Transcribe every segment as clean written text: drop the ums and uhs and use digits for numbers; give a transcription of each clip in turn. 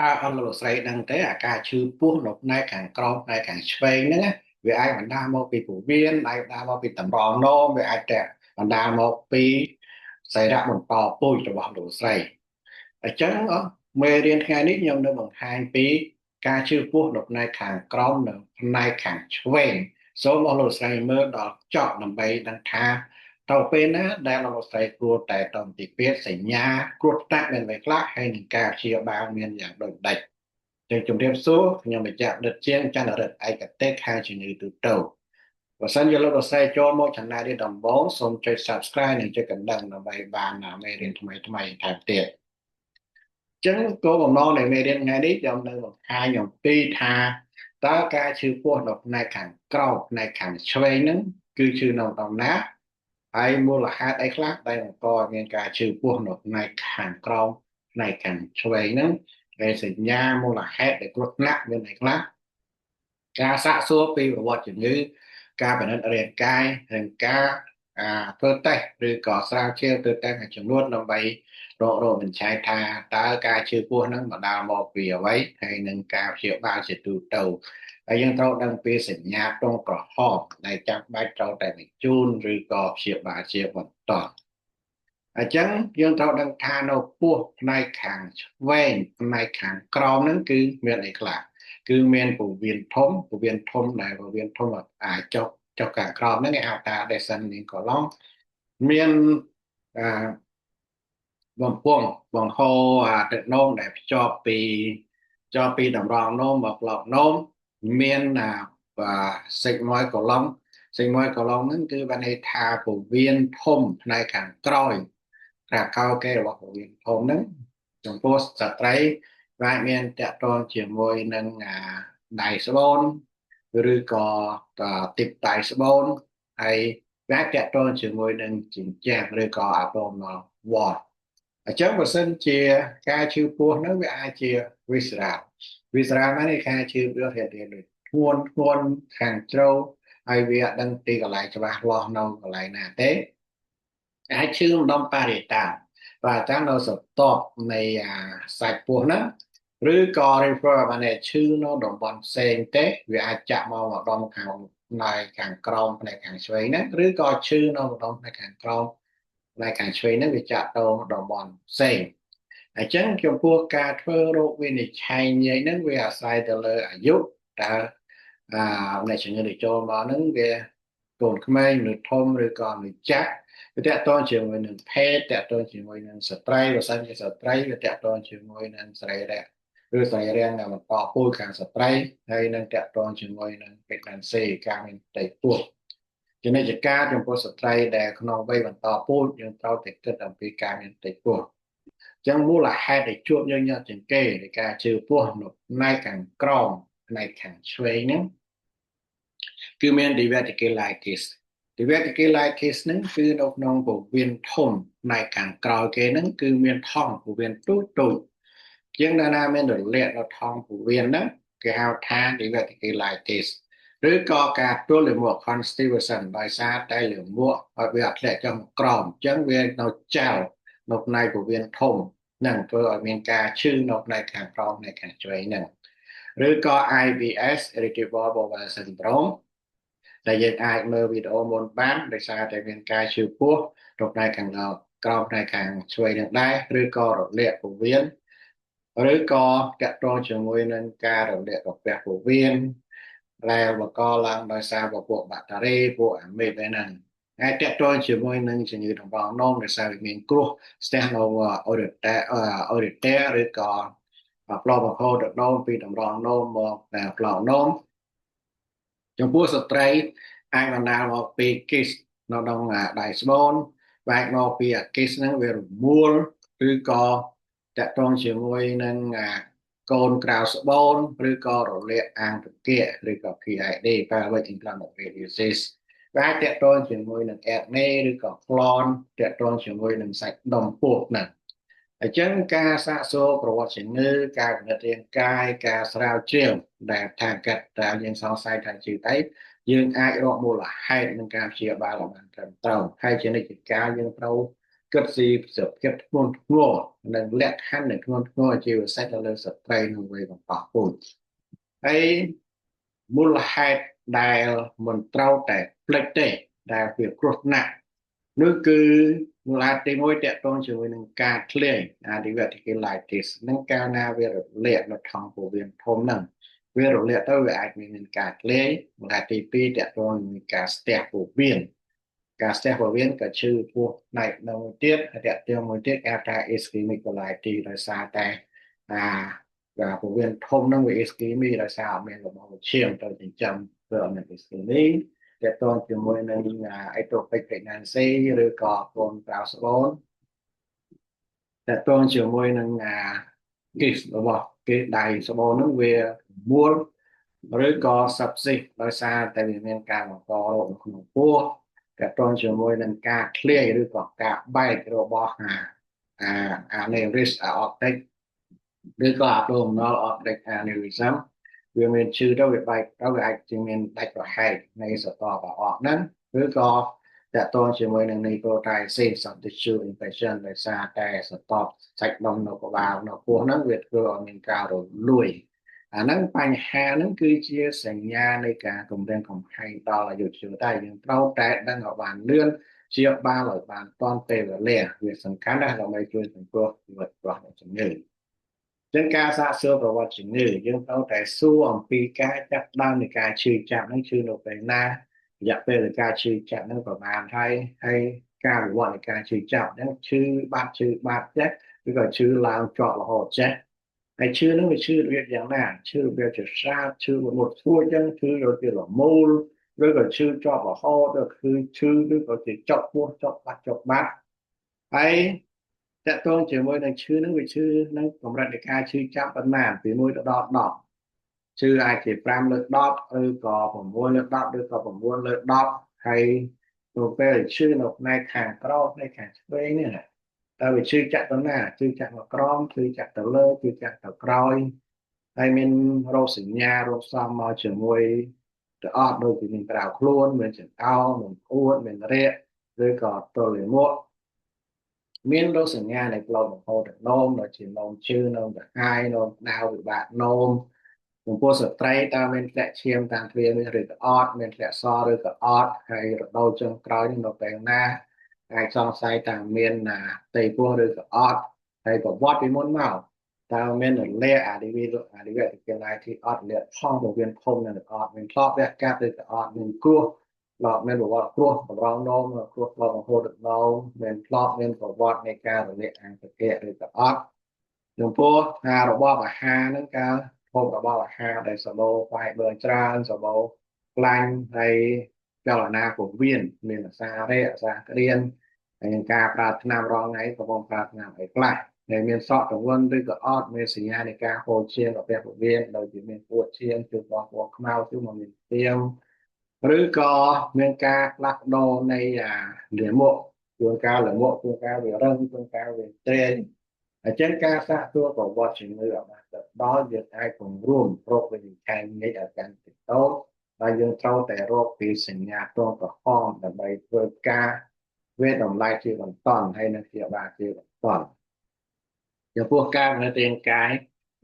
អត់លោកស្រីដឹងទេអាការឈឺពោះនៅផ្នែកខាងក្រោមផ្នែកខាងឆ្វេងហ្នឹងណាវាអាចបណ្ដាលមកពីពោះវៀនអាចបណ្ដាលមកពីតម្រងនោមវាអាចតែបណ្ដាលមកពីសីរៈបន្តពូជរបស់លោកស្រីអញ្ចឹងមេរៀនថ្ងៃនេះខ្ញុំនឹងបង្ហាញពីការឈឺពោះនៅផ្នែកខាងក្រោមនិងផ្នែកខាងឆ្វេងសូមអស់លោកស្រីមើលដល់ចប់ដើម្បីដឹងថាទៅពេលណាដែលលោកស្រីគួរតែតន្តិពាក្យសញ្ញាគ្រោះថ្នាក់មានអ្វីខ្លះហើយនឹងការព្យាបាលមានយ៉ាងដូចម្ដេចចឹងជំរាបសួរខ្ញុំម្ចាស់ដិតជាងចន្ទរិទ្ធឯកទេសខាងជំងឺទូទៅបើសិនជាលោកស្រីចូលមកចំណាយរៀនដំបូងសូមចុច Subscribe និងចុចកណ្ដឹងដើម្បីបានមេរៀនថ្មីៗថែមទៀតចឹងគោលបំណងនៃមេរៀនថ្ងៃនេះខ្ញុំនឹងបង្ហាញអំពីថាតើការឈឺពោះនៅផ្នែកខាងក្រោមផ្នែកខាងឆ្វេងហ្នឹងគឺឈឺនៅតំណាហើយមូលហេតុអីខ្លះដែលបង្កឲ្យមានការឈឺពោះនៅផ្នែកខាងក្រោមផ្នែកខាងឆ្វេងហ្នឹងហើយសញ្ញាមូលហេតុដែលគ្រោះថ្នាក់មានអីខ្លះការសាកសួរពីប្រវត្តិជំងឺការពិនិត្យរាងកាយនិងការធ្វើតេស្តឬក៏ស្រាវជ្រាវទៅតាមចំនួនដើម្បីរកបញ្ឆេះថាតើការឈឺពោះហ្នឹងបណ្ដាលមកពីអ្វីហើយនឹងការព្យាបាលជាទូទៅហើយយើងត្រូវដឹងពីសញ្ញាទងក្រហមដែលចាំបាច់ត្រូវតែបញ្ជូនឬក៏ព្យាបាលជាបន្តអញ្ចឹងយើងត្រូវដឹងថានៅពោះផ្នែកខាងឆ្វេងផ្នែកខាងក្រោមហ្នឹងគឺមានអីខ្លះគឺមានពោះវៀនធំពោះវៀនធំដែលពោះវៀនធំអាចចុះខាងក្រោមហ្នឹងគេហៅថា descending colon មានអឺបំពង់បង្ហូរទឹកនោមដែលភ្ជាប់ពីតម្រងនោមមកប្លុកនោមមានsigmoid colon sigmoid colon ហ្នឹងគឺបានន័យថាពោះវៀនធំផ្នែកខាងក្រោយខាងក្រោយគេរបស់ពោះវៀនធំហ្នឹងចំពោះស្ត្រីអាចមានតកតងជាមួយនឹងដៃស្បូនឬក៏ទីបដៃស្បូនហើយវាតកតងជាមួយនឹងជញ្ជាំងឬក៏ abdominal wall អញ្ចឹងបើសិនជាការឈឺពោះនោះវាអាចជា visceral ហ្នឹងគេឈឺវារៀងដូចធ្ងន់ខាងជ្រៅហើយវាអត់ដឹងទីកន្លែងច្បាស់លាស់នៅកន្លែងណាទេអាចឈឺម្ដុំប៉ារីតាបាទតាមនៅសតបនៃសាច់ពោះហ្នឹងឬក៏ refer បានតែឈឺនៅតំបន់ផ្សេងទេវាអាចចាក់មកម្ដុំខាងក្រោមផ្នែកខាងឆ្វេងហ្នឹងឬក៏ឈឺនៅម្ដុំផ្នែកខាងក្រោមផ្នែកខាងឆ្វេងហ្នឹងវាចាក់ទៅតំបន់ផ្សេងអញ្ចឹងចំពោះការធ្វើរោគវិនិច្ឆ័យងាយហ្នឹងវាអាស្រ័យទៅលើអាយុតើអ្នកជំងឺដែលចូលមកហ្នឹងវាកូនក្មេងឬធំឬក៏មនុស្សចាស់វាតកតងជាមួយនឹងភេទតកតងជាមួយនឹងស្ត្រីបើសិនជាស្ត្រីវាតកតងជាមួយនឹងសរីរៈឬសរីរាង្គដែលបន្តពូជខាងស្ត្រីហើយនឹងតកតងជាមួយនឹង pregnancy ការមានផ្ទៃពោះជានិច្ចការចំពោះស្ត្រីដែលក្នុងវ័យបន្តពូជយើងត្រូវតែគិតអំពីការមានផ្ទៃពោះចឹងមូលហេតុដែលជួបយើងញ៉ាំជាងគេនៃការជឿពោះនៅផ្នែកខាងក្រោមផ្នែកខាងឆ្វេងហ្នឹងគឺមាន diverticulitis diverticulitis ហ្នឹងគឺនៅក្នុងពោះវៀនធំផ្នែកខាងក្រោយគេហ្នឹងគឺមានថង់ពោះវៀនទូចជាងណាមានរលាកនៅថង់ពោះវៀនហ្នឹងគេហៅថា diverticulitis ឬក៏ការទល់លាមក constipation ដោយសារតែលាមកឲ្យវាអត់ធ្លាក់ចុះមកក្រោមអញ្ចឹងវានៅចោលនៅផ្នែកពោះវៀនធំនឹងធ្វើឲ្យមានការឈឺនៅផ្នែកខាងក្រោមផ្នែកខាងឆ្វេងហ្នឹងឬក៏ IBS irritable bowel syndrome ដែលយើងអាចមើលវីដេអូមុនបានដោយសារតែមានការឈឺពោះនៅផ្នែកខាងក្រោមផ្នែកខាងឆ្វេងនឹងដែរឬក៏រលាកពោះវៀនឬក៏តកតងជាមួយនឹងការរលាកកាពះពោះវៀនដែលបង្កឡើងដោយសារពួកបាក់តេរីពួកអាមេបឯហ្នឹងហើយតកតងជាមួយនឹងជំងឺតម្រងនោមដោយសារវាមានគ្រោះស្ទះនៅអូរីតេឬក៏ផ្លូវបង្ហូរទឹកនោមពីតម្រងនោមមកដល់ផ្លូវនោមចំពោះស្ត្រីអាចបណ្ដាលមកពី cyst នៅក្នុងដៃស្បូនបែកមកពី cyst ហ្នឹងវារមួលឬក៏តកតងជាមួយនឹងកូនក្រៅស្បូនឬក៏រលាកអាងទង្គិឬក៏ PID pelvic inflammatory disease អាចតកតងជាមួយនឹង acne ឬក៏ colon តកតងជាមួយនឹងសាច់ដុំពោះហ្នឹងអញ្ចឹងការសាកសួរប្រវត្តិជំងឺការពិនិត្យរាងកាយការស្រាវជ្រាវដែលថាកាត់តើយើងសង្ស័យថាជាអីយើងអាចរកមូលហេតុនឹងការព្យាបាលឲ្យបានត្រឹមត្រូវហើយជានិច្ចកាលយើងត្រូវ គិតស៊ីសភាពធ្ងន់ធ្ងរនិងលក្ខខណ្ឌនៃធ្ងន់ធ្ងរជាពិសេសទៅលើស្ត្រីនៅវ័យបង្កប់ពូជហើយមូលហេតុដែលមិនត្រូវតែភ្លេចទេដែលវាគ្រោះថ្នាក់នោះគឺមូលហេតុទី1តកតងជាមួយនឹងការធ្លាយdiverticulitis នឹងកាលណាវារលាកនៅថង់ពោះវៀនធំហ្នឹងវារលាកទៅវាអាចមានការធ្លាយមូលហេតុទី2តកតងជាមួយការស្ទះពោះវៀនការស្ទះពោះវៀនក៏ឈឺពោះផ្នែកនៅមួយទៀតហើយតកតងមួយទៀតគេហៅថា ischemic colitis ដោយសារតែការពោះវៀនធំហ្នឹងវា ischemic ដោយសារអត់មានរបស់វិឈាមទៅចិញ្ចឹមធ្វើឲ្យមាន ischemic តកតងជាមួយនឹង ectopic pregnancy ឬក៏កូនក្រៅស្បូនតកតងជាមួយនឹងគិសរបស់គេដៃស្បូនហ្នឹងវាមួលឬក៏ sepsis ដោយសារតែវាមានការបង្ករោគនៅក្នុងពោះតកតងជាមួយនឹងការធ្លាយឬក៏ការបែករបស់aneurysm aortic ឬក៏ abdominal aortic aneurysm វាមានឈឺទៅវាបែកទៅវាអាចជាមានដាច់ប្រហែកនៃសតបអកហ្នឹងឬក៏តកតងជាមួយនឹង necrotisis soft tissue infection ដោយសារតែសតបសាច់ដុំនៅក្បាលនៅពោះហ្នឹងវាធ្វើឲ្យមានការរលួយអាហ្នឹងបញ្ហាហ្នឹងគឺជាសញ្ញានៃការគម្រាមកំហែងដល់អាយុជីវិតតែយើងត្រូវតែដឹងឲ្យបានលឿនជាបាលឲ្យបានទាន់ពេលវេលាវាសំខាន់ណាស់ដើម្បីជួយសង្គ្រោះជីវិតរបស់អ្នកជំងឺចឹងការសាកសួរប្រវត្តិជំងឺយើងត្រូវតែសួរអំពីការចាប់ផ្ដើមនៃការឈឺចាប់ហ្នឹងឈឺនៅពេលណារយៈពេលនៃការឈឺចាប់ហ្នឹងប្រហែលហើយការវិវត្តនៃការឈឺចាប់ហ្នឹងឈឺបាត់ចេះឬក៏ឈឺឡើងជាប់រហូតចេះហើយឈឺហ្នឹងវាឈឺរបៀបយ៉ាងណាឈឺរបៀបជាស្រាបឈឺមុតស្រួចចឹងឈឺរបៀបលមូលឬក៏ឈឺជាប់រហូតឬគឺឈឺឬក៏ជាចុកពោះចុកបាត់ហើយតកតងជាមួយនឹងឈឺនឹងវាឈឺនឹងកម្រិតនៃការឈឺចាប់ប៉ុន្មានពី1ទៅដល់10ឈឺអាចជា5លើ10ឬក៏6លើ10ឬក៏9លើ10ហើយទៅពេលឈឺនៅផ្នែកខាងក្រោមផ្នែកខាងឆ្វេងនេះណាតើវាឈឺចាក់ទៅណាឈឺចាក់មកក្រោមឈឺចាក់ទៅលើឈឺចាក់ទៅក្រោយហើយមានរោគសញ្ញារោគសំមកជាមួយទៅអត់ដូចជាមានក្រៅខ្លួនមានចង្អោរមានអួតមានរាគឬក៏ទល់លាមកមានរោគសញ្ញានៃផ្លូវបង្ហូរទឹកនោមដូចជានោមជឿនោមកាហាយនោមក្តៅពិបាកនោមចំពោះស្ត្រីតើមានធ្លាក់ឈាមតាមទ្វារនេះឬក៏អត់មានធ្លាក់សឬក៏អត់ហើយរដូវចុងក្រោយនេះនៅពេលណាអាចសង្ស័យតើមានផ្ទៃពោះឬក៏អត់ហើយប្រវត្តិពីមុនមកតើមានរលាកអាឌីវទីអត់លាកផុសមកមានធំនៅអត់មានធ្លាប់វះកាត់ឬក៏អត់មានគ្រោះធ្លាប់មានប្រវត្តិគ្រោះតម្រងនោមគ្រោះធ្លាប់បង្ហូរទឹកនោមមានធ្លាប់មានប្រវត្តិនៃការរលាកអាងសកៈឬក៏អត់ចំពោះរបបអាហារហ្នឹងការហូបរបបអាហារដែលសបោបាយបឺច្រើនសបោខ្លាញ់ហើយចលនាពោះវៀនមានអាសារៈអាសាក្រៀនហើយនឹងការប្រើថ្នាំរងថ្ងៃកំពុងប្រើថ្នាំអីខ្លះដែលមានសក់ទង្វើឬក៏អត់មានសញ្ញានៃការហូរឈាមរបស់ពោះវៀនដូចជាមានពួតឈាមជួបបោះពណ៌ខ្មៅជួបមកមានទៀមឬក៏មានការផ្លាស់ប្ដូរនៃលាមកជួនកាលលាមកជួនកាលវារឹងជួនកាលវាត្រេងអញ្ចឹងការសាកសួរប្រវត្តិជំងឺឲ្យបានទៅដល់យើងអាចពង្រួមរោគវិនិច្ឆ័យនេះឲ្យកាន់តែតូចហើយយើងត្រូវតែរកពីសញ្ញាទងក្រហមដើម្បីធ្វើការវាតម្លៃជាបន្តហើយនឹងជាបាជាបន្តចំពោះការនៅរាងកាយ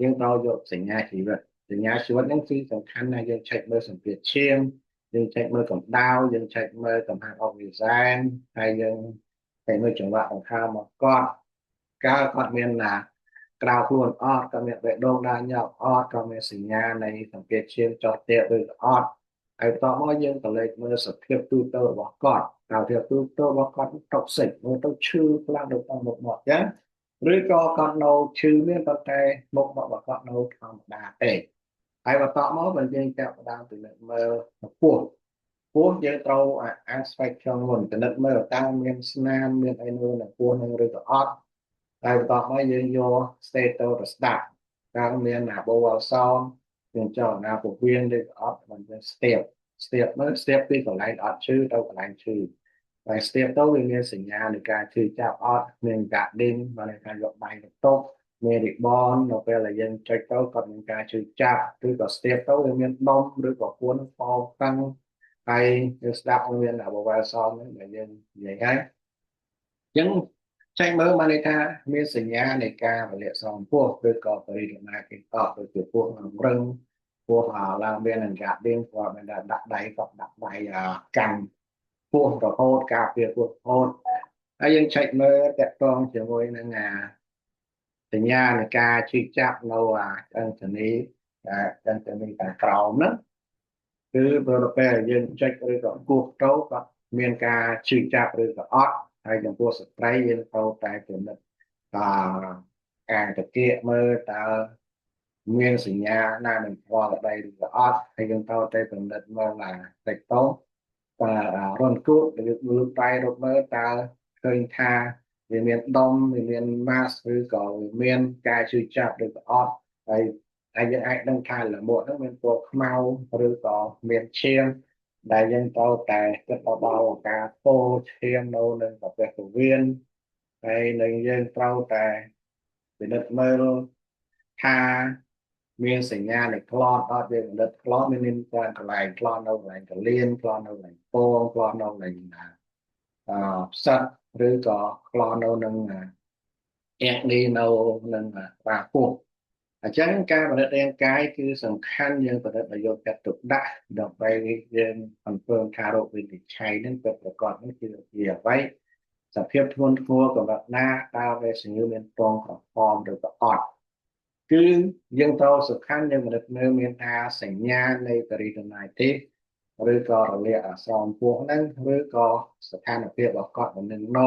យើងត្រូវយកសញ្ញាជីវិតហ្នឹងគឺសំខាន់ណាស់យើងឆែកមើលសម្ពាធឈាមយើងឆែកមើលកម្ដៅយើងឆែកមើលកម្រិតអុកស៊ីសែនហើយយើងឆែកមើលចង្វាក់ដង្ហើមរបស់គាត់គាត់មានក្រៅខ្លួនអត់ក៏មានបេះដូងដើរញាប់អត់ក៏មានសញ្ញានៃសម្ពាធឈាមចុះទាបឬក៏អត់ហើយបន្តមកយើងក៏លេខមើលសភាពទូទៅរបស់គាត់តើភាពទូទៅរបស់គាត់តុកសិកមើលទៅឈឺខ្លាំងទៅតាមមុខមកចឹងឬក៏គាត់នៅឈឺមានប៉ុន្តែមុខរបស់គាត់នៅធម្មតាទេហើយបន្តមកបើយើងចាប់ផ្ដើមពិនិត្យមើលពោះយើងត្រូវអានស្វែកខ្យងមុនពិនិត្យមើលតើមានស្នាមមានអីនៅពោះនឹងឬក៏អត់ហើយបន្តមកយើងយក status ទៅស្ដាប់តើមានbowel sound យើងចង់ពោះវៀនឬក៏អត់មិនយើងស្ទាបមើលស្ទាបពីកន្លែងអត់ឈឺទៅកន្លែងឈឺហើយស្ទាបទៅវាមានសញ្ញានៃការឈឺចាប់អត់មានការដេញបានការយកដៃទៅតុបមានរីបននៅពេលដែលយើងចុចទៅគាត់មានការឈឺចាប់ឬក៏ស្ទាបទៅវាមានដុំឬក៏ពួនផងកឹងហើយយើងស្ដាប់មានbowel sound ហ្នឹងដែលយើងនិយាយហើយអញ្ចឹង ចែកមើលបានន័យថាមានសញ្ញានៃការរលាកស្រោមពោះឬក៏បរិយាកាសគេតបដូចជាពោះរឹងពោះឡើងមានអង្កាដៀងគាត់មានដាក់ដៃក៏ដាក់ដៃកាន់ពោះរហូតការពារពោះរហូតហើយយើងចែកមើលតកតងជាមួយនឹងសញ្ញានៃការឈឺចាប់នៅឆ្អឹងធ្នីឆ្អឹងធ្នីខាងក្រោមហ្នឹងគឺប្រទៅពេលយើងចុចឬក៏គោះទៅក៏មានការឈឺចាប់ឬក៏អត់ហើយចំពោះស្ត្រីយើងត្រូវតែពិនិត្យការតគាកមើលតើមានសញ្ញាណាមិនស្គាល់ដីឬក៏អត់ហើយយើងត្រូវតែពិនិត្យមើលតិចតោតើរន្ធគូតឬមើលដៃរត់មើលតើឃើញថាវាមានដុំវាមានម៉ាសឬក៏វាមានការឈឺចាប់ឬក៏អត់ហើយយើងអាចដឹងថាលម្អហ្នឹងមានពណ៌ខ្មៅឬក៏មានឈាមដែលយើងត្រូវតែគិតដល់ការពោឈាមនៅនឹងប្រភេទពោះវៀនហើយនឹងយើងត្រូវតែពិនិត្យមើលថាមានសញ្ញានៃក្លន់អត់យើងពិនិត្យក្លន់មានកន្លែងក្លន់នៅកន្លែងកលៀនក្លន់នៅកន្លែងពងក្លន់នៅកន្លែងផ្សិតឬក៏ក្លន់នៅនឹងអាក់នេះនៅនឹងបាពោះអញ្ចឹងការផលិតរាងកាយគឺសំខាន់យើងផលិតឲ្យយកចិត្តទុកដាក់ដើម្បីយើងconfirmថារោគវិនិច្ឆ័យនឹងពិតប្រាកដនេះជាអ្វីសភាពធ្ងន់ធ្ងរកម្រិតណាតើវាជំងឺមានពងក្រហមឬក៏អត់គឺយើងត្រូវសំខាន់យើងផលិតនៅមានថាសញ្ញានៃបរិយាកាសទេឬក៏រលាកស្រោមពោះហ្នឹងឬក៏ស្ថានភាពរបស់គាត់មិននឹងណ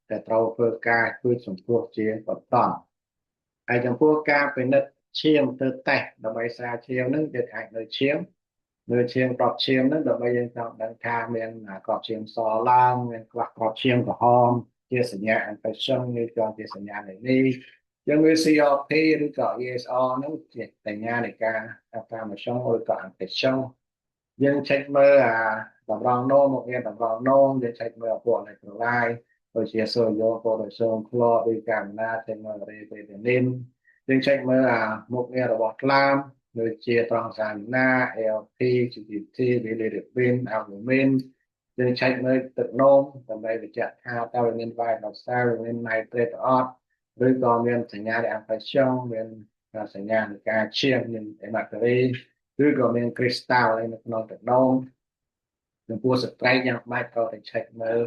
តែត្រូវធ្វើការជួយសង្គ្រោះជាបន្តហើយចំពោះការពិនិត្យឈាមទៅតេស្តដើម្បីស្រាវជ្រាវហ្នឹងយើងអាចនៅឈាមក្របឈាមហ្នឹងដើម្បីយើងចង់ដឹងថាមានក្របឈាមសឡើងមានក្របឈាមក្រហមជាសញ្ញា infection ឬក៏ជាសញ្ញានៃនេះយើងមាន CRP ឬក៏ ESR ហ្នឹងជាសញ្ញានៃការ inflammation ឬក៏ infection យើងឆែកមើលតម្រងនោមមកមានតម្រងនោមយើងឆែកមើលពួក electrolyte ដូចជាសូដ្យូម ប៉ូតាស្យូម ឃ្លរ ឬកាម៉ាណាឆែកមើលរ៉េវីតាមីនយើងឆែកមើលមុខងាររបស់ថ្លើមដូចជាត្រង់សាមីណា ALP GPT bilirubin albumin យើងឆែកមើលទឹកនោមដើម្បីបញ្ជាក់ថាតើវាមាន vitamin C មាន nitrate អត់ឬក៏មានសញ្ញានៃ infection មានសញ្ញានៃការឈាមមាន hematuri ឬក៏មាន crystal នៅក្នុងទឹកនោមចំពោះស្ត្រីយ៉ាងម៉េចក៏តែ check មើល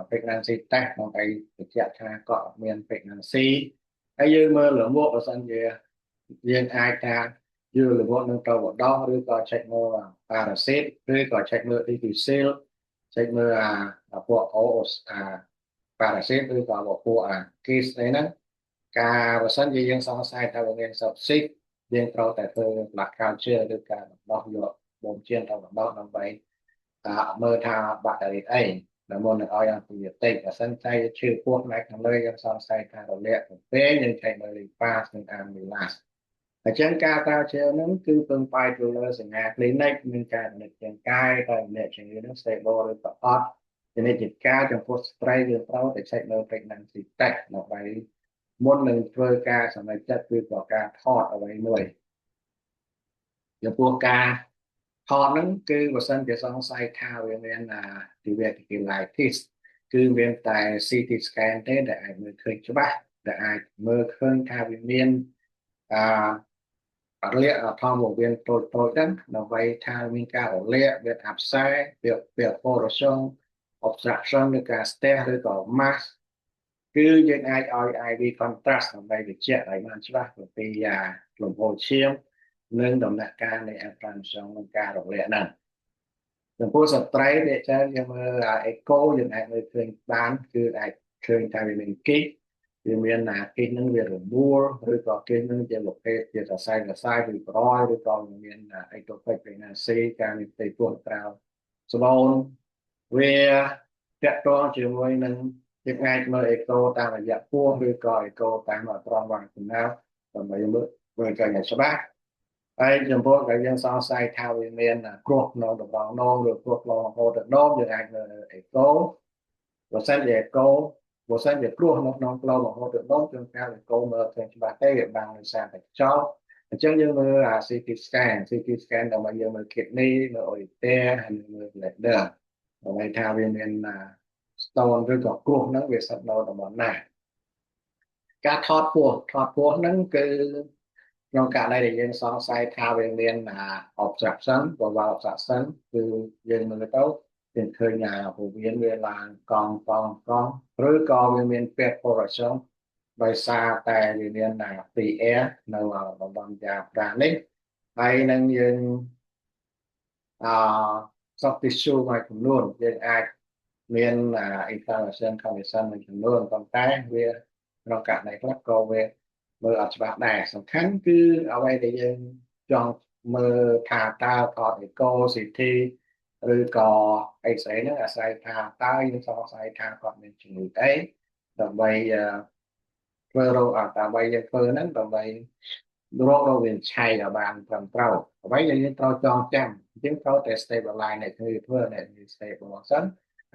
pregnancy test ដើម្បីបញ្ជាក់ថាគាត់មាន pregnancy ហើយយើងមើលលម្អបើសិនជាយើងអាចថាយកលម្អនឹងទៅបដោះឬក៏ check មើលparasite ឬក៏ check មើល difficile check មើលពួក OS parasite ឬក៏ពួក case អីហ្នឹងការបើសិនជាយើងសង្ស័យថាវាមាន sepsis យើងត្រូវតែធ្វើ blood culture ឬការបដោះយកបូមជៀនទៅបដោះដើម្បីមើលថាបាក់តេរីអីដែលមុននឹងឲ្យអាពីតិចបើសិនតែឈឺពោះផ្នែកខាងលើយើងសង្ស័យថារលាកពេកយើងឆែកមើលលីប៉ានិងអាមីឡាសអញ្ចឹងការស្រាវជ្រាវហ្នឹងគឺពឹងផ្អែកទៅលើសញ្ញា clinic មានការពិនិត្យរាងកាយតើអ្នកជំងឺហ្នឹង stable ឬក៏អត់ជំនាញជាការចំពោះស្ត្រីយើងត្រូវតែឆែកមើល pregnancy test ដើម្បីមុននឹងធ្វើការសម្រេចចិត្តគឺក៏ការថតអ្វីមួយចំពោះការថតហ្នឹងគឺបើសិនជាសង្ស័យថាវាមាន diverticulitis គឺមានតែ CT scan ទេដែលអាចមើលឃើញច្បាស់ដែលអាចមើលឃើញថាវាមានរលាកធម្មវៀនតូចហ្នឹងដើម្បីថាមានការរលាកវាអាប់សែវា corrosion obstruction ឬការស្ទះឬក៏ mass គឺយើងអាចឲ្យ IV contrast ដើម្បីបញ្ជាក់ឲ្យបានច្បាស់ពីលំហូរឈាមនិងដំណាក់កាលនៃ inflammation និងការរលាកហ្នឹងចំពោះស្ត្រីដែលច្រើនយើងមើលអេកូយើងអាចមើលឃើញបានគឺអាចឃើញថាវាមានគីសវាមានគីសហ្នឹងវារមូលឬក៏គីសហ្នឹងជាប្រភេទជាសរសៃឬប្រយឬក៏មាន ectopic pregnancy ការមានផ្ទៃពោះក្រៅស្បូនវាតាក់ទងជាមួយនឹងយើងអាចមើលអេកូតាមរយៈពោះឬក៏អេកូតាមត្រង់វ៉ាងណាដើម្បីមើលឃើញឲ្យច្បាស់ហើយចំពោះដែលយើងសង្ស័យថាវាមានគ្រោះក្នុងតម្រងនោមឬគ្រោះក្នុងហូតទឹកនោមយើងអាចមើលអេកូបើសិនជាអេកូបើសិនជាគ្រោះនៅក្នុងផ្លូវហូតទឹកនោមយើងការអេកូមើលឃើញច្បាស់ទេវាបាំងដោយសារតែខ្យល់អញ្ចឹងយើងមើលCT scan ដើម្បីយើងមើល kidney មើល ureter ហើយមើល bladder ដើម្បីថាវាមាន stone ឬក៏គ្រោះហ្នឹងវាសិតនៅតំបន់ណាការថតពោះហ្នឹងគឺក្នុងករណីដែលយើងសង្ស័យថាវាមានobstruction បើ obstruction គឺយើងមើលទៅយើងឃើញពោះវៀនវាឡើងកង់ឬក៏វាមានពេទ្យ correction ដោយសារតែវាមានPR នៅតំបន់យ៉ាងប្រានេះហើយនឹងយើងអ soft tissue មួយចំនួនយើងអាចមាន inflammation condition មួយចំនួនប៉ុន្តែវាក្នុងករណីខ្លះក៏វាមើលអត់ច្បាស់ដែរសំខាន់គឺអ្វីដែលយើងចង់មើលថាតើថត echo CT ឬក៏ X-ray ហ្នឹងអាស្រ័យថាតើយើងសង្ស័យថាគាត់មានជំងឺអីដើម្បីធ្វើរោគដើម្បីយើងធ្វើហ្នឹងដើម្បីរោគវាឆាយឲ្យបានត្រឹមត្រូវអ្វីដែលយើងត្រូវចងចាំយើងត្រូវតែ stabilize អ្នកជំងឺធ្វើអ្នកជំងឺ stable សិន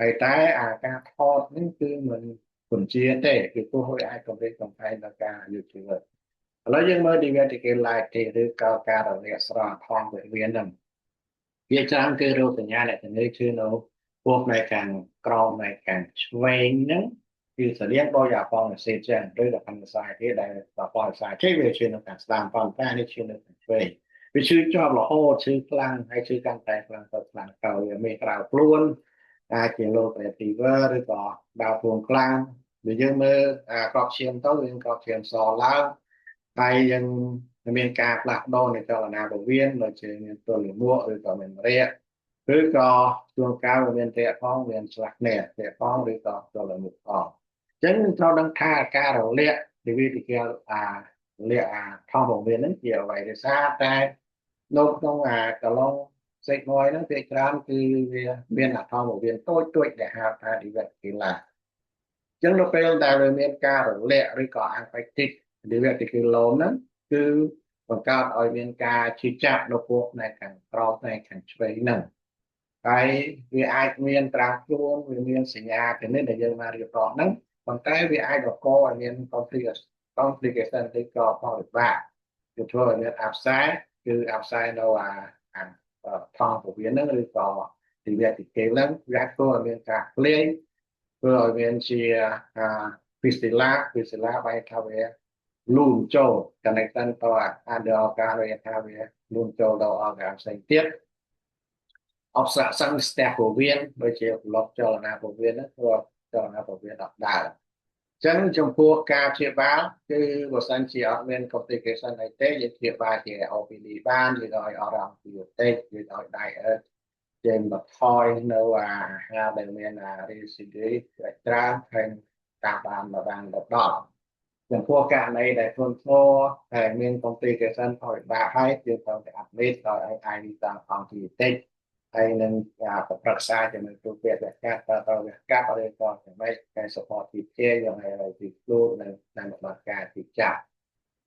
ហើយតែការថតនេះគឺមិនពន្យាទេគឺព្រោះវាអាចកម្រិតកំផែងដល់ការយកជីវិតឥឡូវយើងមើល divertical lighting ឬក៏ការរលាកស្រស់ថងវិមានហ្នឹងវាច្រើនគឺរោគសញ្ញាអ្នកជំងឺគឺនៅពោះផ្នែកខាងក្រោមផ្នែកខាងឆ្វេងហ្នឹងគឺស្តៀងដោយអាប៉ងសេចឹងឬក៏ខាងសាយទេដែលអាប៉ងសាយទេវាឈឺនៅខាងស្ដាំប៉ុន្តែនេះឈឺនៅខាងឆ្វេងវាឈឺជាប់រហូតឈឺខ្លាំងហើយឈឺកាន់តែខ្លាំងទៅខ្លាំងទៅវាមានក្រៅខ្លួនអាចជា low fever ឬក៏ដើរខ្លួនខ្លាំងបើយើងមើលក្របឈាមទៅយើងក្របឈាមសឡើងហើយយើងមានការផ្លាស់ប្ដូរនៃចលនាពោះវៀនដូចជាមានទល់លាមកឬក៏មានរាគឬក៏ជួនកាលវាមានរាគផងមានឆ្លាស់គ្នារាគផងឬក៏ទល់លាមកផងអញ្ចឹងត្រូវដឹងថាការរលាកវិធីការរលាកថងពោះវៀនហ្នឹងជាអ្វីដោយសារតែនៅក្នុងកន្លងសេកមួយហ្នឹងវាច្រើនគឺវាមានថងពោះវៀនតូចដែលហៅថា diverticular អញ្ចឹងនៅពេលដែលវាមានការរលាកឬក៏ affected diverticulum ហ្នឹងគឺបង្កើតឲ្យមានការឈឺចាប់នៅពោះផ្នែកខាងក្រោមផ្នែកខាងឆ្វេងហ្នឹងហើយវាអាចមានត្រាំខ្លួនវាមានសញ្ញាទៅនេះដែលយើងបានរៀបរាប់ហ្នឹងប៉ុន្តែវាអាចបង្កឲ្យមាន complication ឬក៏ផលវិបាកគឺធ្វើឲ្យមានអាប់សាយគឺអាប់សាយនៅថងពោះវៀនហ្នឹងឬក៏ divertical ហ្នឹងវាអាចធ្វើឲ្យមានការភ្លាយធ្វើឲ្យមានជាfistula បែរថាវាលូនចូល connection ទៅដល់ការរយៈថាវាលូនចូលដល់អង្កាំផ្សេងទៀតobstruction ស្ទះពោះវៀនដូចជាប្លុកចលនាពោះវៀនហ្នឹងធ្វើចលនាពោះវៀនអត់ដើរអញ្ចឹងចំពោះការព្យាបាលគឺបើសិនជាអត់មាន complication អីទេយើងព្យាបាលជា OPD បានយើងឲ្យអរ៉ាំ antibiotic យើងឲ្យ diet យើងបន្ថយនៅអាហារដែលមានresidue ច្រើនហើយតាមបានដល់ចំពោះករណីដែលធ្ងន់ធ្ងរហើយមាន complication ផលវិបាកហើយយើងត្រូវតែ admit ដោយឲ្យ IV តាមអង្គទីតិចហើយនឹងប្រឹក្សាជាមួយគ្រូពេទ្យវះកាត់តើត្រូវវះកាត់ឬក៏យ៉ាងម៉េចការ support ទីជាយ៉ាងไรទីខ្លួននៅតាមបទការទីចាប់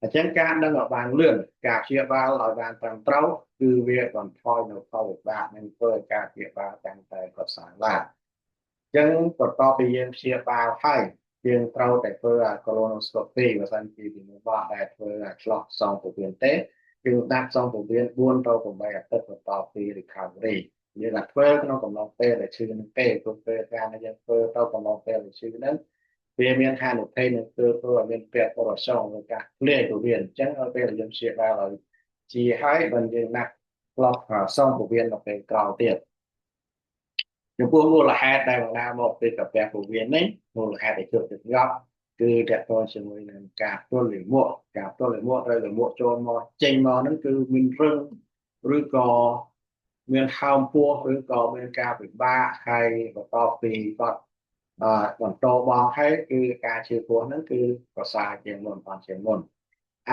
អញ្ចឹងការដឹងឲ្យបានលឿនការព្យាបាលឲ្យបានត្រឹមត្រូវគឺវាបន្ថយនៅផលវិបាកនិងធ្វើឲ្យការព្យាបាលកាន់តែប្រសើរឡើងអញ្ចឹងបន្ទាប់ពីយើងព្យាបាលហើយយើងត្រូវតែធ្វើcolonoscopy បើសិនជាពីមុនបកដែលធ្វើឆ្លោះសងពោះវៀនទេគឺដាក់សងពោះវៀន4ទៅ8អាទិត្យបន្ទាប់ពី recovery យើងអាចធ្វើក្នុងកំឡុងពេលដែលឈឺនឹងទេព្រោះពេលការដែលយើងធ្វើទៅកំឡុងពេលដែលឈឺហ្នឹងវាមានហានិភ័យនឹងធ្វើឲ្យមានពេទ្យបរិស័ទក្នុងការភ្លាយពោះវៀនអញ្ចឹងឲ្យពេលយើងព្យាបាលឲ្យជាហើយបើយើងដាក់ឆ្លោះសងពោះវៀនទៅពេលក្រោយទៀតចំពោះមូលហេតុដែលបណ្ដាលមកពីកាពះពោះវៀននេះមូលហេតុដែលជួបទឹកងាប់គឺតកតងជាមួយនឹងការទល់លាមកការទល់លាមកឬលាមកចូលមកចេញមកហ្នឹងគឺមានរឹងឬក៏មានហើមពោះឬក៏មានការពិបាកហើយបន្ទាប់ពីគាត់បន្តបងហើយគឺការជឿពោះហ្នឹងគឺប្រសើរជាងមុនអត់ជាងមុន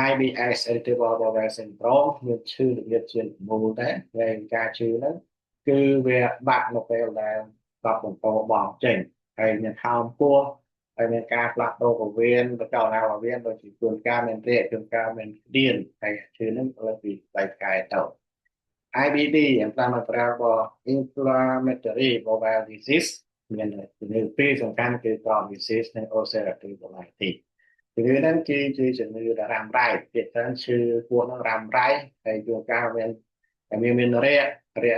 IBS irritable bowel syndrome មានឈឺរបៀបជាមូលដែរហើយការឈឺហ្នឹងគឺវាបាក់នៅពេលដែលគាត់បន្តបងចេញហើយមានហើមពោះហើយមានការផ្លាស់ប្ដូរពោះវៀនទៅចលនាពោះវៀនដូចជាជួនកាលមានរាគជួនកាលមានក្តៀនហើយឈឺហ្នឹងលើពីដៃកែទៅ IBD inflammatory bowel disease មានជំងឺពីរសំខាន់គឺ Crohn's disease និង ulcerative colitis ជំងឺហ្នឹងគឺជាជំងឺដែលរ៉ាំរ៉ៃភាគច្រើនឈឺពោះហ្នឹងរ៉ាំរ៉ៃហើយជួនកាលមានរាគ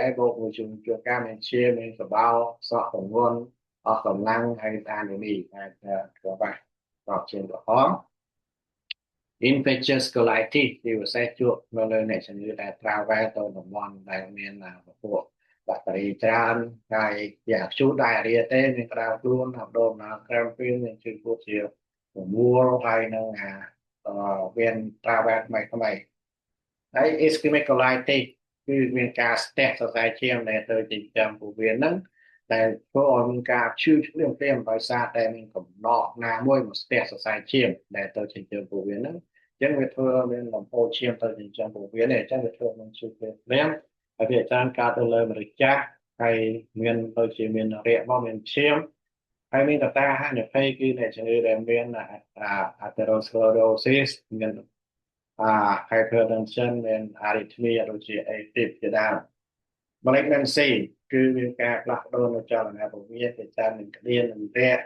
ឯបូកមួយជួនកាលមានឈាមមានសបោសក់ទងន់ ออกกำลังhay ta để đi của bạn đọc trên của khó infectious colitis ที่ว่าใส่จุกเราเลยในชนิดแต่ตราไว้ตัวหนอนบอลได้เมียนพวกแบคทีเรียจานได้อยากชูได้เรียเต้ในกราวกล้วนหับโดมนะแคมปิ้งในชื่อพวกเชียวมัวไปนั่งเวียนตราไว้ทำไมđấy ischemic colitis คือមានការស្ទះសរសៃឈាមដែលទៅចិញ្ចឹមពោះវៀនហ្នឹងតែធ្វើឲ្យមានការឈឺឆ្លៀមភ្លាមដោយសារតែមានកំណកណាមួយមកស្ទះសរសៃឈាមដែលទៅចិញ្ចឹមពោះវៀនហ្នឹងអញ្ចឹងវាធ្វើមានលំហូរឈាមទៅចិញ្ចឹមពោះវៀននេះអញ្ចឹងវាធ្វើមានឈឺភ្លាមហើយវាច្រើនកើតទៅលើមនុស្សចាស់ហើយមានទៅជាមានរាគមកមានឈាមហើយមានកត្តាហានិភ័យគឺអ្នកជំងឺដែលមានatherosclerosis មានhypertension មាន arrhythmia ដូចជា AFib ជាដើម malignancy គឺមានការផ្លាស់ប្ដូរនៅចលនាពោះវៀនជាច្រើននឹងក្តៀននឹងរែក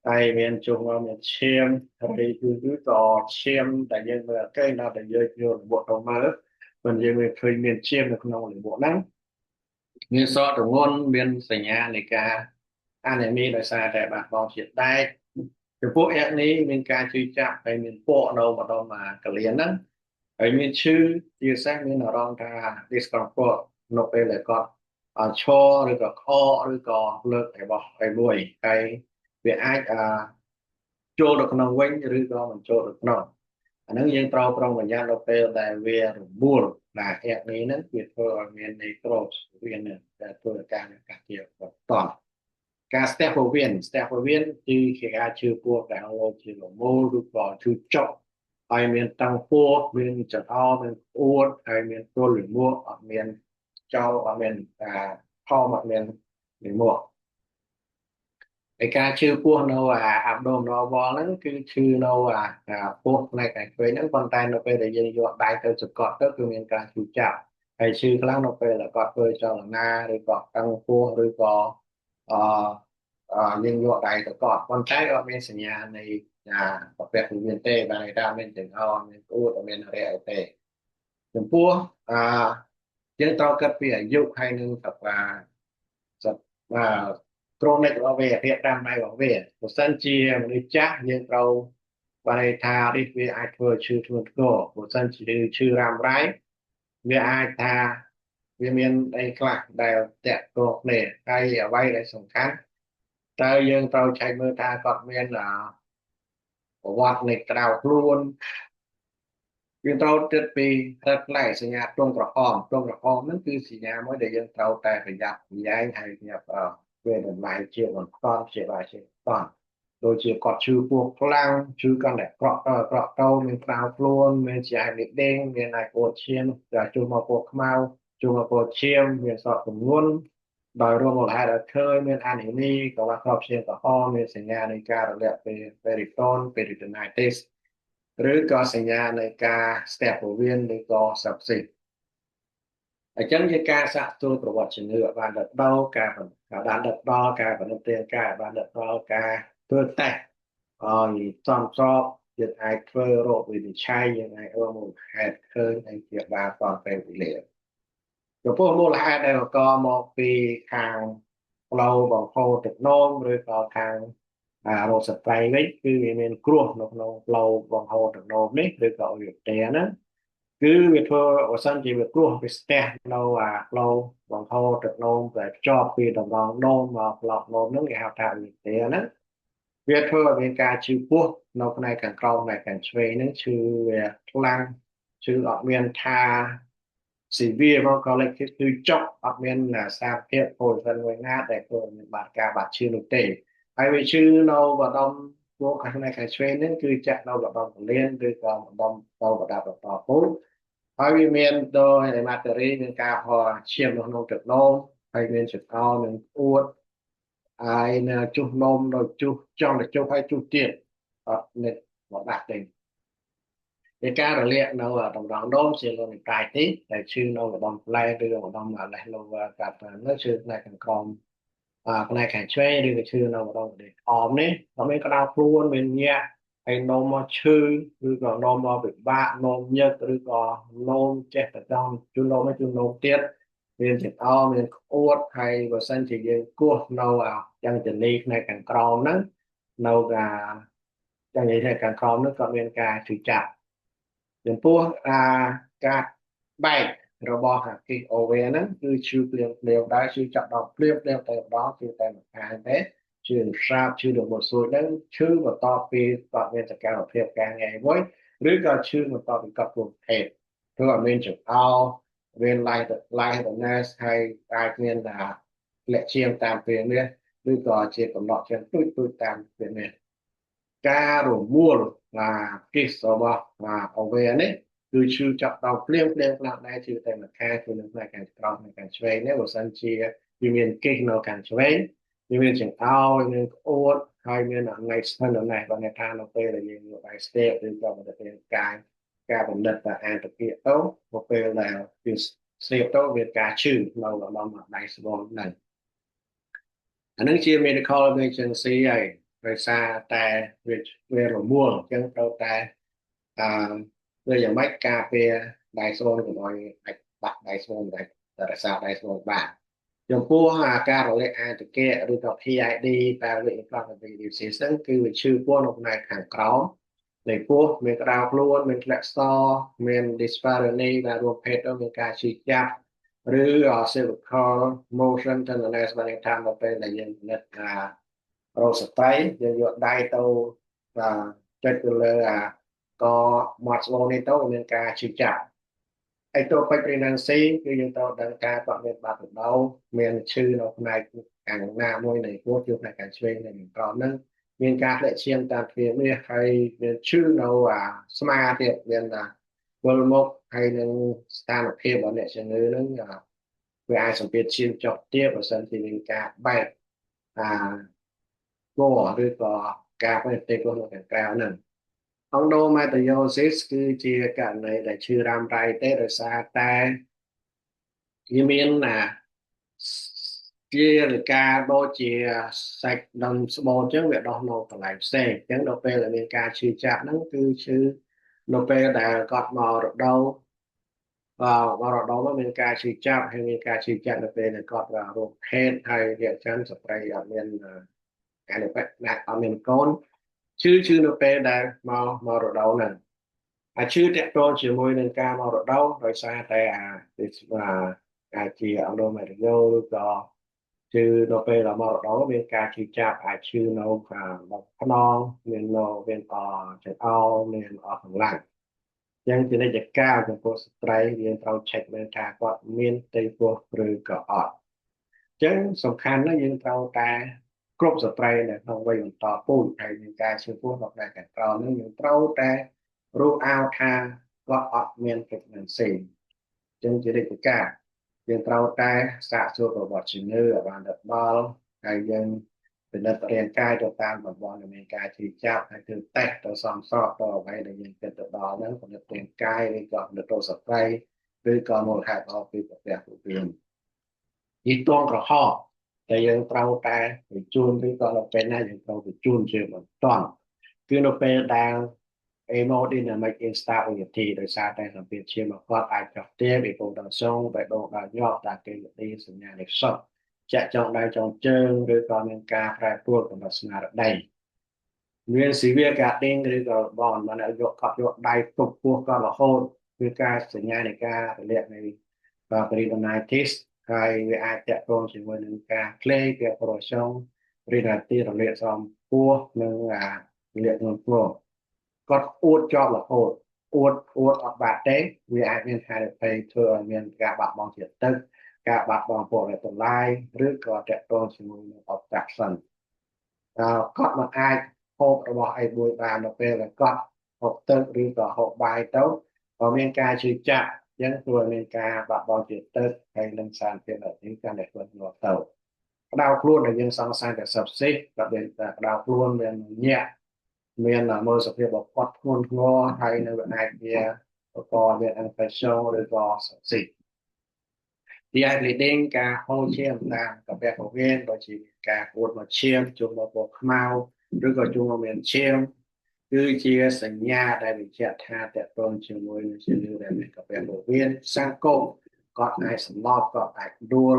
ហើយមានជួងមកមានឈាមហើយគឺក៏ឈាមដែលយើងមើលអត់ឃើញដល់តែយើងយករបបទៅមើលមិនយើងឃើញមានឈាមនៅក្នុងរបបហ្នឹងមានសក់ទងន់មានសញ្ញានៃការអានេមីដោយសារតែបាត់បង់ជាតិដែកចំពោះអែកនេះមានការជឿចាប់ហើយមានពកនៅម្ដុំកលៀនហ្នឹងហើយមានឈឺជាពិសេសមានអារម្មណ៍ថា discomfort នៅពេលដែលគាត់ឈរឬក៏ខកឬក៏លើករបស់ឯមួយហើយវាអាចចូលទៅក្នុងវិញឬក៏មិនចូលទៅក្នុងអាហ្នឹងយើងត្រូវប្រុងប្រយ័ត្ននៅពេលដែលវារមួលដែលអែកនេះហ្នឹងវាធ្វើឲ្យមាននៃក្រូចវានឹងតែធ្វើឲ្យការកាត់ជាបន្តការស្ទះពោះវៀនគឺជាការឈឺពោះដែលហៅជាលមូលឬក៏ឈឺចុកហើយមានតាំងពោះមានចង្អោរមានអួតហើយមានទល់លាមកអត់មានចោលអត់មានខំអត់មានលាមកឯការឈឺពោះនៅabdominal wall ហ្នឹងគឺឈឺនៅពោះផ្នែកខាងឆ្វេងហ្នឹងប៉ុន្តែនៅពេលដែលយើងយកដៃទៅសង្កត់ទៅគឺមានការឈឺចាប់ហើយឈឺខ្លាំងនៅពេលដែលគាត់ធ្វើចលនាឬក៏តាំងពោះឬក៏យើងយកដៃទៅកត់ប៉ុន្តែអត់មានសញ្ញានៃប្រភេទមានទេបានថាមានចង្អោរមានអួតអត់មានរែកអីទេចំពោះយើងត្រូវគិតពីអាយុហើយនឹងសប្តាហ៍គ្រូនិចរបស់វារៀបតាមដៃរបស់វាបើសិនជាមនុស្សចាស់យើងត្រូវបានថានេះវាអាចធ្វើឈឺធ្ងន់ធ្ងរបើសិនជាឈឺរ៉ាំរ៉ៃវាអាចថាវាមានអីខ្លះដែលតាក់ទងគ្នាហើយអ្វីដែលសំខាន់តើយើងត្រូវចែកមើលថាគាត់មានប្រវត្តិនៃក្រៅខ្លួនយើងត្រូវគិតពីred flag សញ្ញាទង់ក្រហមហ្នឹងគឺសញ្ញាមួយដែលយើងត្រូវតែប្រយ័ត្នប្រយែងហើយវាតម្លៃជាបន្តជាបន្តដូចជាគាត់ឈឺពោះខ្លាំងឈឺកាន់តែក្រក់ទៅមានក្រៅខ្លួនមានជាអានិដេងមានអាចពណ៌ឈាមចូលមកពណ៌ខ្មៅចូលមកពណ៌ឈាមមានសក់ទម្ងន់ដោយរួមមូលហេតុឲ្យឃើញមានអានីមីកង្វះគ្រាប់ឈាមក្រហមមានសញ្ញានៃការរលាកperitonitis ឬក៏សញ្ញានៃការស្ទះពោះវៀនឬក៏សព្វស៊ីអញ្ចឹងជាការសាកសួរប្រវត្តិជំងឺបានដល់ការបានដល់ការបណ្ឌិតរាងកាយបានដល់ការធ្វើតេស្តឲ្យចំស្របយើងអាចធ្វើរោគវិនិច្ឆ័យយើងអាចរកមូលហេតុឃើញហើយជាបានតទៅវេលាចំពោះមូលហេតុដែលកមកពីខាងផ្លូវបង្ហូរទឹកនោមឬក៏ខាងរោគសត្រៃវិញគឺវាមានគ្រោះនៅក្នុងផ្លូវបង្ហូរទឹកនោមនេះឬក៏ឧបទេហ្នឹងគឺវាធ្វើបើសិនជាវាគ្រោះវាស្ទះនៅផ្លូវបង្ហូរទឹកនោមដែលភ្ជាប់ពីតម្រងនោមមកផ្លូវនោមហ្នឹងគេហៅថាឧបទេហ្នឹងវាធ្វើឲ្យមានការឈឺពោះនៅផ្នែកខាងក្រោមផ្នែកខាងឆ្វេងហ្នឹងឈឺវាខ្លាំងឈឺអត់មានថាsevere មកក៏លេចគឺចុកអត់មានសារភាពពលសិនមួយណាដែលធ្វើឲ្យមានបាត់ឈឺនោះទេហើយវាឈឺនៅបដុំពោះខាងផ្នែកខាងឆ្វេងហ្នឹងគឺចាក់នៅបដុំពលានឬក៏បដុំទៅបដាប់បន្តពោះហើយវាមានដោយហេម៉ាតេរីមានការហោឈាមនៅក្នុងទឹកនោមហើយមានចង្អោរមានអួតហើយនៅជុះនោមដោយជុះចង់ទៅជុះហើយជុះទៀតអត់នេះមកដាក់ទេនៃការរលាកនៅតម្រងនោមជាលនិកាយទីដែលឈឺនៅបដុំផ្លែឬបដុំលេះលោកាត់នៅឈឺផ្នែកខាងក្រោមផ្នែកខាងឆ្វេងឬក៏ឈឺនៅបដុំអមនេះក៏មានក្តៅខ្លួនមានញាក់ហើយនោមមកឈឺឬក៏នោមមកពិបាកនោមញើសឬក៏នោមចេះតែចង់ជួននោមទៀត មានចង្អោរមានក្អួតហើយបើសិនជាយើងគោះនៅយ៉ាងចនីផ្នែកខាងក្រោមហ្នឹងនៅយ៉ាងនិយាយថាខាងក្រោមហ្នឹងក៏មានការជឿចាប់ចំពោះការបែករបស់គីសអូវេហ្នឹងគឺឈឺភ្លាមភ្លាមដែរឈឺចាប់ដល់ភ្លាមភ្លាមតែម្ដងគឺតែមួយខាងទេឈឺស្រាបឈឺរបួសសួយហ្នឹងឈឺបន្តពីគាត់មានសកម្មភាពការងារមួយឬក៏ឈឺបន្តពីគាត់ព្រមភេទព្រោះអត់មានចង្អោរមានlightness ហើយអាចមានលាក់ឈាមតាមពេលនេះឬក៏ជាកំណត់ជាទូចតាមពេលនេះការរមួលគិសរបស់អូវេនេះគឺឈឺចាប់ដល់ភ្លាមខ្លាំងដែរឈឺតែមួយខាងគឺនៅផ្នែកខាងក្រោមនិងខាងឆ្វេងនេះបើសិនជាវាមានគិសនៅខាងឆ្វេងវាមានចង្អោរមានក្អួតហើយមានថ្ងៃស្និទ្ធនៅនេះបើអ្នកថានៅពេលដែលយើងយកដៃស្ទែកឬក៏ទៅពេលការបណ្ឌិតអានទៅពាក្យទៅពេលដែលវាស្ទាបទៅវាការឈឺនៅដល់ដៃស្បងហ្នឹងអានឹងជា medical emergency ហើយដោយសារតែវារមួលអញ្ចឹងត្រូវតែអឺវាយ៉ាងម៉េចការពារដៃស្បូនកុំឲ្យអាចបាក់ដៃស្បូនតែរក្សាដៃស្បូនបានចំពោះការរលាកអានតកែឬក៏ PID ពេលinflammatory disease ហ្នឹងគឺវាឈឺពោះនៅផ្នែកខាងក្រោមនៃពោះមានក្តៅខ្លួនមានធ្លាក់សមាន dyspareunia ដែលរួមភេទទៅមានការឈឺចាប់ឬ cervical motion tenderness បានថាមកពេលដែលយើងពិនិត្យរោគស្ត្រីយើងយកដៃទៅចុចទៅលើកមាត់ស្បូននេះទៅមានការឈឺចាប់ectopic pregnancy គឺយើងត្រូវដឹងការគាត់មានបាត់ដៅមានឈឺនៅផ្នែកខាងណាមួយនៃពោះគឺផ្នែកខាងឆ្វេងនៃក្រោមហ្នឹងមានការធ្លាក់ឈាមតាមទ្វារមាសហើយមានឈឺនៅស្មាទៀតមានវិលមុខហើយនឹងស្ថានភាពរបស់អ្នកជំងឺហ្នឹងវាអាចសម្ពាធឈាមចុះទៀតបើសិនជាមានការបែកគោឬក៏ការផ្ទៃពោះនៅខាងក្រៅហ្នឹងEndometriosis គឺជាករណីដែលឈឺរ៉ាំរ៉ៃទេដោយសារតែវាមានជាលការដូចជាសាច់ដុំស្បូនអញ្ចឹងវាដោះនៅកន្លែងផ្សេងអញ្ចឹងដល់ពេលដែលមានការឈឺចាប់ហ្នឹងគឺឈឺនៅពេលដែលគាត់មករដូវមករដូវមកមានការឈឺចាប់ហើយមានការឈឺចាប់នៅពេលដែលគាត់រោគហេតុហើយវាអញ្ចឹងស្ត្រីអត់មានការនិយាយណាអត់មានកូនឈឺនៅពេលដែលមករដូវហ្នឹងឈឺតាក់ទងជាមួយនឹងការមករដូវដោយសារតែអាចជាអង់ដូមេរីយ៉ូឬក៏ឈឺនៅពេលដែលមករដូវមានការឈឺចាប់អាចឈឺនៅខាងខ្នងមានចង្អោរមានកម្លាំងយ៉ាងជានិច្ចកាលចំពោះស្ត្រីយើងត្រូវ check មើលថាគាត់មានផ្ទៃពោះឬក៏អត់អញ្ចឹងសំខាន់ណាស់យើងត្រូវតែគ្រប់ស្ត្រីនៅក្នុងវ័យបន្តពូជហើយមានការឈឺពោះនៅផ្នែកខាងក្រោមនេះយើងត្រូវតែrule out ថាគាត់អត់មាន pregnancy អញ្ចឹងជានិច្ចកាលយើងត្រូវតែសាកសួរប្រវត្តិជំងឺឲ្យបានដល់ហើយយើងពិនិត្យរាងកាយទៅតាមតំបន់ដែលមានការឈឺចាប់ហើយធ្វើតេស្តទៅសមស្របទៅអ្វីដែលយើងគិតទៅដល់ហ្នឹងពិនិត្យរាងកាយឬក៏ពិនិត្យទៅស្ត្រីឬក៏មូលហេតុផលពីប្រទេសពួកយើងយីតងក្រហមតែយើងត្រូវតែបញ្ជូនឬក៏នៅពេលណាយើងត្រូវបញ្ជូនជាបន្ទាន់គឺនៅពេលដែល hemodynamic instability ដោយសារតែសម្ពាធឈាមរបស់គាត់អាចចុះទាបពីពងដង្សងបេះដូងដល់ញាប់តាមគេទីសញ្ញានៃសុខចាក់ចងដៃចងជើងឬក៏មានការប្រែប្រួលកម្រិតស្មារតីមាន severe gagging ឬក៏បងបានយកដៃទប់ពោះគាត់រហូតគឺការសញ្ញានៃការរលាកនៃperitonitis ហើយវាអាចតាក់ទងជាមួយនឹងការក្លេពីប្រឆុងរីណាទីរលាកសំពោះនិងរលាកធ្ងន់ធ្ងរគាត់អួតជាប់រហូតអួតអត់បាត់ទេវាអាចមានហានិភ័យធ្វើឲ្យមានការបាត់បង់ជាតិទឹកការបាត់បង់ពលរដ្ឋទាំងឡាយឬក៏តាក់ទងជាមួយនឹង obstruction គាត់មិនអាចហូបរបស់អីមួយបាននៅពេលដែលគាត់ហូបទឹកឬក៏ហូបបាយទៅក៏មានការឈឺចាប់អញ្ចឹងធ្វើឲ្យមានការបាត់បង់ជាតិទឹកហើយនឹងសារធាតុនេះកាន់តែធ្ងន់ធ្ងរទៅក្តៅខ្លួនដែលយើងសង្ស័យតែសបសិកក៏មានតែក្តៅខ្លួនមានញាក់មានមើលសភាពរបស់គាត់ធ្ងន់ធ្ងរហើយនៅអាចវាក៏មាន infection ឬក៏សបសិកDehydrating ការហូរឈាមតាមកាពះពោះវៀនដូចជាការអួតមកឈាមជួងមកពណ៌ខ្មៅឬក៏ជួងមកមានឈាមគឺជាសញ្ញាដែលបញ្ជាក់ថាតកតងជាមួយនឹងជំងឺដែលមានកាពះពោះវៀនសង្កូម có ai sắm lọt có ai đua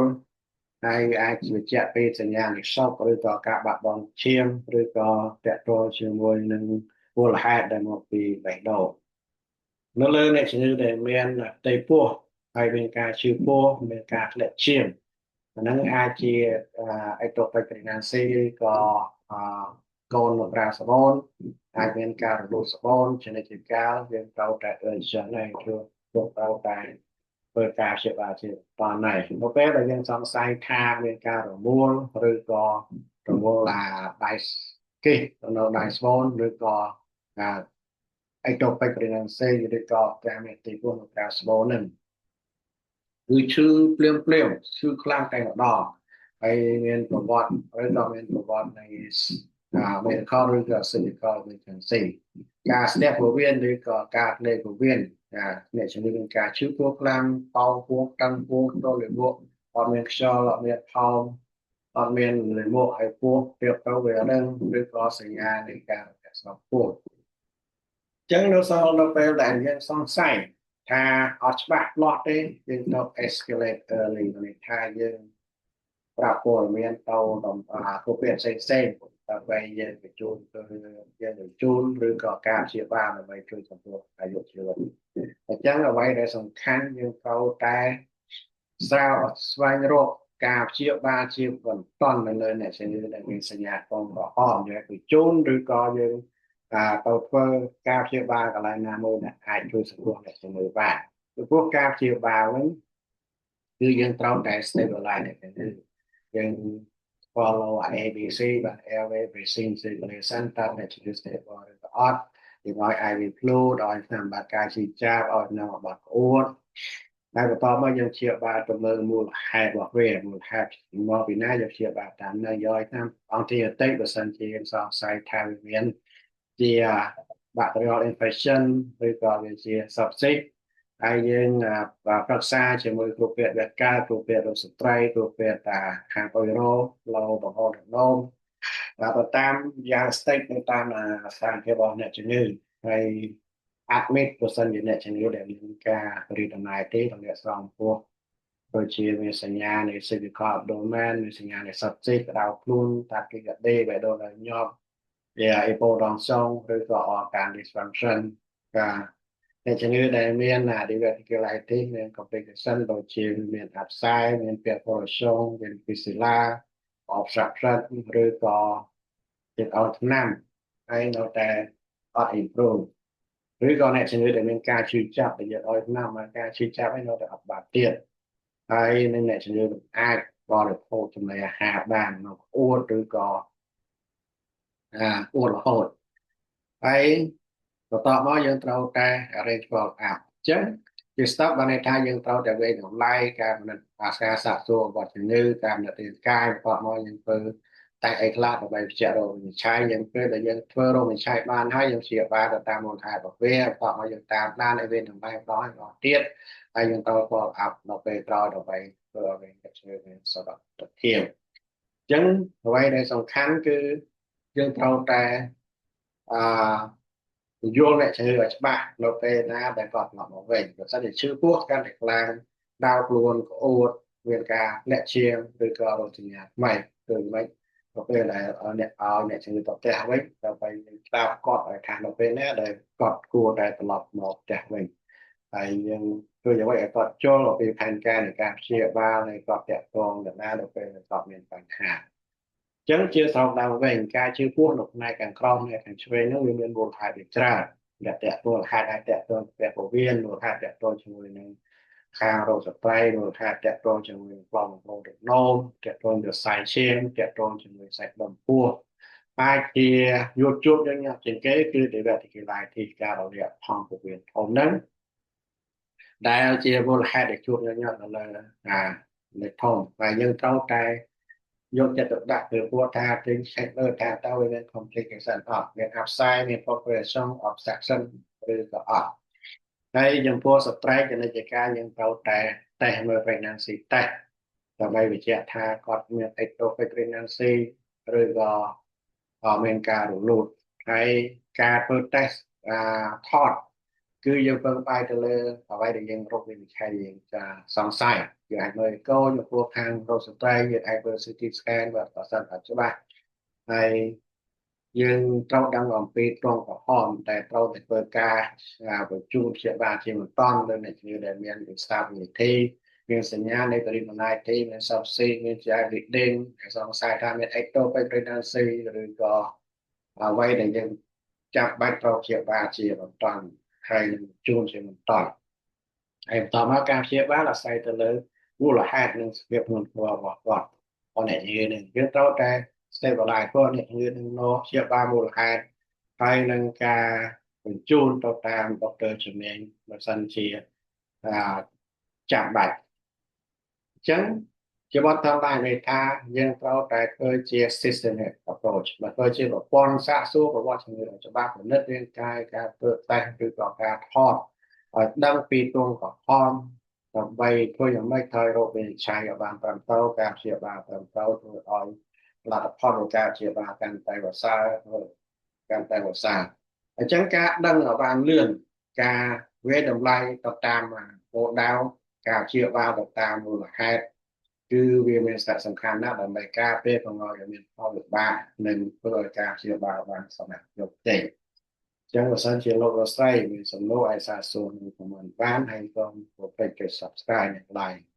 ai chịu chạy vềสัญญาณในช็อปหรือก็การบัตรบอลเชียงหรือก็แตะตัวเชียงมวยหนึ่งวัวละห้าได้มาปีใบดอกนั่นเลยเนี่ยชื่อเดเมียนไต้ปัวไอเป็นการชื่อปัวเป็นการเล็ดเชียงอันนั้นอาจีไอตัวไปเป็นงานซีก็โกนหมดราสบอนอาเป็นการดูสบอนชนิดที่เก้าเป็นเราแต่จะในคือตัวเราแต่เปิดการเชื่อบาเชื่อตอนไหนโอเคเรายังสงสัยทางเป็นการระมวลหรือก็ระมวลlà đại kỹ nó đại sbonหรือก็ไอตัวไปเป็นเซย์หรือก็การเป็นตีพวกการสบอนนึงคือชื่อเปลี่ยนชื่อคลั่งแต่งดอกไปเรียนประวัติหรือก็เรียนประวัติในเรียนข้อหรือก็สิ่งก็เป็นสิ่งการสเต็ปหัวเวียนหรือก็การเล่นหัวเวียนเนี่ยจะเป็นการชื่อพวกคลั่งเป่าพวกตั้งพวกตัวหรือพวกตอนเรียนชอลเรียนเผาตอนเรียนหรือพวกไอ้พวกเรียบเต้าเวลนึงหรือก็สัญญาในการสอบพวก chẳng đâu sau nó phải làm dân song sai tha ởច្បាស់លាស់ទេយើងទៅ escalate early នេះថាយើងប្រាប់ព័ត៌មានទៅដល់គ្រប់ពេលផ្សេងៗដើម្បីយើងបញ្ជូនទៅយើងបញ្ជូនឬក៏ការព្យាបាលដើម្បីជួយសង្គ្រោះអាយុជីវិតអញ្ចឹងអ្វីដែលសំខាន់យើងត្រូវតែស្វែងរកការព្យាបាលជាបន្តនៅលើអ្នកជំងឺដែលមានសញ្ញាពងក្រហមយើងបញ្ជូនឬក៏យើងទៅធ្វើការព្យាបាលកន្លែងណាមួយដែលអាចជួយសង្គ្រោះអ្នកជំងឺបានពីព្រោះការព្យាបាលវិញគឺយើងត្រូវតែ stabilize អ្នកជំងឺយើង follow ABC បាទ airway breathing circulation តាមអ្នកជំងឺ stable ឬក៏អត់យើងឲ្យ IV fluid ឲ្យថ្នាំបាត់កាយជីចាបឲ្យថ្នាំបាត់ក្អួតហើយបន្តមកយើងព្យាបាលទៅលើមូលហេតុរបស់វាមូលហេតុមកពីណាយើងព្យាបាលតាមនៅយកថ្នាំអង់ទីអេតិកបើសិនជាយើងសង្ស័យថាវាមានជា bacterial infection ឬក៏វាជា sepsis ហើយយើងប្រឹក្សាជាមួយគ្រូពេទ្យវេទកាគ្រូពេទ្យរោគស្ត្រីគ្រូពេទ្យខាងអុយរ៉ូឡូបង្ហូរដំណោមទៅតាមយ៉ាងស្ទេចទៅតាមស្ថានភាពរបស់អ្នកជំងឺហើយ admit បើសិនជាអ្នកជំងឺដែលមានការរីកដំណើរទេต้องអ្នកស្រង់ពោះដូចជាមានសញ្ញានៃ cervical abdomen មានសញ្ញានៃ sepsis ក្តៅខ្លួនតាគីកាដេបេះដូងដល់ញាប់hypotenssion ឬក៏ organ dysfunction ការអ្នកជំងឺដែលមាន diverticulitis មាន complication ដូចជាមានអាប់សាយមាន perforation មាន fistula obstruction ឬក៏ទៀតអត់ថ្នាំហើយនៅតែអត់ improve ឬក៏អ្នកជំងឺដែលមានការឈឺចាប់ដែលយកឲ្យថ្នាំមកការឈឺចាប់ឲ្យនៅតែអត់បាត់ទៀតហើយនឹងអ្នកជំងឺអាចបរិភោគចំណីអាហារបាននៅក្អួតឬក៏ក្អួតរហូតហើយបន្តមកយើងត្រូវតែ arrange follow up អញ្ចឹងជា step បានន័យថាយើងត្រូវតែវេតម្លៃការពិនិត្យអាការសាកសួររបស់ជំងឺការពិនិត្យរាងកាយបន្តមកយើងធ្វើតែអីខ្លះដើម្បីបញ្ជាក់រោគវិនិច្ឆ័យយើងពេលដែលយើងធ្វើរោគវិនិច្ឆ័យបានហើយយើងព្យាបាលទៅតាមមូលហេតុរបស់វាបន្តមកយើងតាមដានឲ្យវាតម្លៃម្ដងទៀតហើយយើងត្រូវ follow up នៅពេលក្រោយដើម្បីធ្វើឲ្យវាជំងឺមានសុខភាពអញ្ចឹងអ្វីដែលសំខាន់គឺយើងត្រូវតែយល់អ្នកជំងឺឲ្យច្បាស់នៅពេលណាដែលគាត់មកវិញបើសិនជាឈឺពោះកាន់តែខ្លាំងដៅខ្លួនក្អួតមានការលាក់ឈាមឬក៏រោគសញ្ញាថ្មីគឺមិនទៅពេលដែលអ្នកជំងឺទៅផ្ទះវិញដើម្បីស្ដាប់គាត់ឲ្យថានៅពេលណាដែលគាត់គួរតែត្រឡប់មកផ្ទះវិញហើយយើងជួយអ្វីឲ្យគាត់ចូលពីផែនការនៃការព្យាបាលនៃគាត់តាក់ទងទៅណាដល់ពេលគាត់មានបញ្ហាចឹងជាសរុបឡើងវិញការជឿពោះនៅផ្នែកខាងក្រោមនិងខាងឆ្វេងនោះវាមានមូលហេតុជាច្រើនដែលតាក់ទងហេតុអាចតាក់ទងពាក់ពោះវៀនមូលហេតុតាក់ទងជាមួយនឹងខាងរោគសត្រីមូលហេតុតាក់ទងជាមួយប្លង់រោគទឹកនោមតាក់ទងជាមួយសាយឈាមតាក់ទងជាមួយសាច់ដុំពោះអាចជាយកជួបយ៉ាងជាងគេគឺ diverticulitis ការរលាកផង់ពោះវៀនធំហ្នឹងដែលជាមូលហេតុដែលជួបយ៉ាងនៅលើលេខធំហើយយើងត្រូវតែយកចិត្តទុកដាក់ពីព្រោះថាទិញ check មើលថាតើវាមាន complication អត់មាន upside មាន population obstruction ឬក៏អត់ហើយចំពោះស្ត្រីគណិតការយើងត្រូវតែតេស្តមើល pregnancy test ដើម្បីបញ្ជាក់ថាគាត់មាន ectopic pregnancy ឬក៏មានការរលូតហើយការធ្វើ test ថត គឺយើងពឹងផ្អែកទៅលើអ្វីដែលយើងរកវិនិច្ឆ័យយើងចាសង្ស័យយើងអាចមើលកូនចំពោះខាងរោគស្ត្រីយើងអាចមើល CT scan បើសិនអត់ច្បាស់ហើយយើងត្រូវដឹងអំពីទ្រង់ក្រហមតែត្រូវតែធ្វើការបញ្ជូនព្យាបាលជាបន្តលើអ្នកជំងឺដែលមានវិស្វវិធីមានសញ្ញានៃបរិមាណទីមានសបស៊ីមានជារីដេងដែលសង្ស័យថាមានអេកតូបេប្រីណានស៊ីឬក៏អ្វីដែលយើងចាំបាច់ត្រូវព្យាបាលជាបន្តហើយនឹងជួនជាបន្តហើយបន្តមកការព្យាបាលអាស្រ័យទៅលើមូលហេតុនិងសភាពធ្ងន់ធ្ងររបស់គាត់ប៉ុន្តែយើងនឹងយើងត្រូវតែ stabilize គាត់អ្នកជំងឺនឹងនោះព្យាបាលមូលហេតុហើយនឹងការបញ្ជូនទៅតាមដុកទ័រជំនាញបើសិនជាចាំបាច់អញ្ចឹងជាបទតាមបានន័យថាយើងត្រូវតែធ្វើជា systemic approach បើធ្វើជាប្រព័ន្ធសាកសួរប្រវត្តិជំងឺច្បាប់ពិនិត្យរាងកាយការធ្វើតេស្តឬក៏ការថតឲ្យដឹងពីទងក្រហមដើម្បីធ្វើយ៉ាងម៉េចឲ្យរោគវិនិច្ឆ័យឲ្យបានត្រឹមត្រូវការព្យាបាលត្រឹមត្រូវធ្វើឲ្យលទ្ធផលនៃការព្យាបាលកាន់តែប្រសើរកាន់តែប្រសើរអញ្ចឹងការដឹងឲ្យបានលឿនការវាយតម្លៃទៅតាមគោលដៅការព្យាបាលទៅតាមមូលហេតុគឺវាមានសារៈសំខាន់ណាស់ដើម្បីការពារកុំឲ្យមានផលវិបាកនិងធ្វើឲ្យការព្យាបាលបានសមត្ថភាពផ្សេងចឹងបើសិនជាលោកលោកស្រីមានសំណួរអាចសាកសួរនឹងខ្ញុំបានហើយសូមកុំភ្លេចចុច Subscribe និង Like